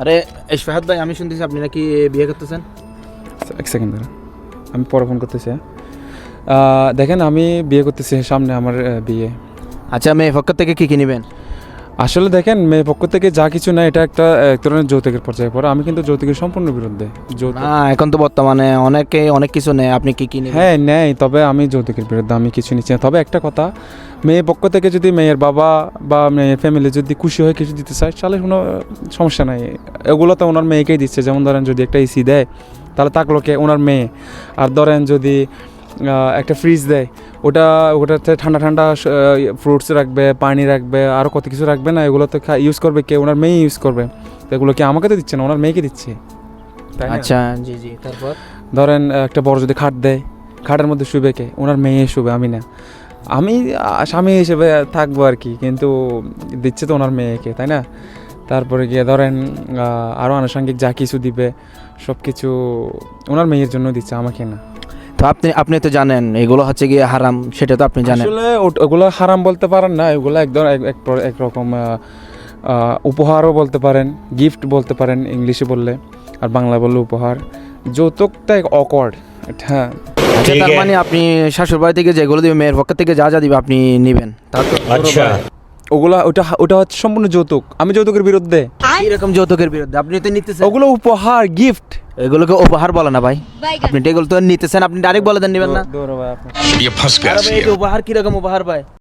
আরে ইশফাহাত ভাই, আমি শুনতেছি আপনি নাকি বিয়ে করতেছেন। এক সেকেন্ড দাঁড়া, আমি পরে ফোন করতেছি। দেখেন আমি বিয়ে করতেছি, সামনে আমার বিয়ে। আচ্ছা, মেয়ে পক্ষ থেকে কী নেবেন? আসলে দেখেন, মেয়ে পক্ষ থেকে যা কিছু না এটা একটা এক ধরনের যৌতুকের পর্যায়ে পড়ে। আমি কিন্তু যৌতুকের সম্পূর্ণ বিরুদ্ধে। না, এখন তো বর্তমানে অনেকে অনেক কিছু নেয়, আপনি কী নেবেন? হ্যাঁ নেয়, তবে আমি যৌতুকের বিরুদ্ধে, আমি কিছু নিচ্ছি না। তবে একটা কথা, মেয়ের পক্ষ থেকে যদি মেয়ের বাবা বা মেয়ের ফ্যামিলি যদি খুশি হয়ে কিছু দিতে চায় তাহলে কোনো সমস্যা নাই। এগুলো তো ওনার মেয়েকেই দিচ্ছে। যেমন ধরেন যদি একটা এসি দেয় তাহলে তাকলোকে ওনার মেয়ে, আর ধরেন যদি একটা ফ্রিজ দেয় ওটাতে ঠান্ডা ঠান্ডা ফ্রুটস রাখবে, পানি রাখবে, আরও কত কিছু রাখবে না, এগুলো তো ইউজ করবে কে? ওনার মেয়ে ইউজ করবে। তো এগুলো কি আমাকে তো দিচ্ছে না, ওনার মেয়েকে দিচ্ছে। আচ্ছা, জি জি। তারপর ধরেন একটা বড় যদি খাট দেয়, খাটের মধ্যে শুবে কে? ওনার মেয়ে শুবে, আমি না। আমি স্বামী হিসেবে থাকবো আর কি, কিন্তু দিচ্ছে তো ওনার মেয়েকে, তাই না? তারপরে গিয়ে ধরেন আরও আনুষঙ্গিক যা কিছু দিবে সব কিছু ওনার মেয়ের জন্য দিচ্ছে, আমাকে না। তো আপনি তো জানেন এগুলো হচ্ছে গিয়ে হারাম, সেটা তো আপনি জানেন। আসলে ওগুলো হারাম বলতে পারেন না, এগুলো একরকম উপহারও বলতে পারেন, গিফট বলতে পারেন ইংলিশে বললে, আর বাংলা বললে উপহার। যৌতুকটা অকওয়ার্ড। হ্যাঁ। আচ্ছা, তার মানে আপনি শ্বশুর বাড়ি থেকে যেগুলো দিবে, মেয়ের পক্ষ থেকে যা যা দিবে আপনি নেবেন? আচ্ছা, ওটা হচ্ছে সম্পূর্ণ যৌতুক। আমি যৌতুকের বিরুদ্ধে। এরকম যৌতুকের বিরুদ্ধে আপনি তো নিতেছেন? ওগুলো উপহার, গিফট। এগুলোকে উপহার বলে না ভাই। আপনি এগুলো তো নিতেছেন, আপনি ডাইরেক্ট বলে দেন নেবেন না। ये फंस गया আরে ভাই, এটা উপহার কিরকম উপহার ভাই?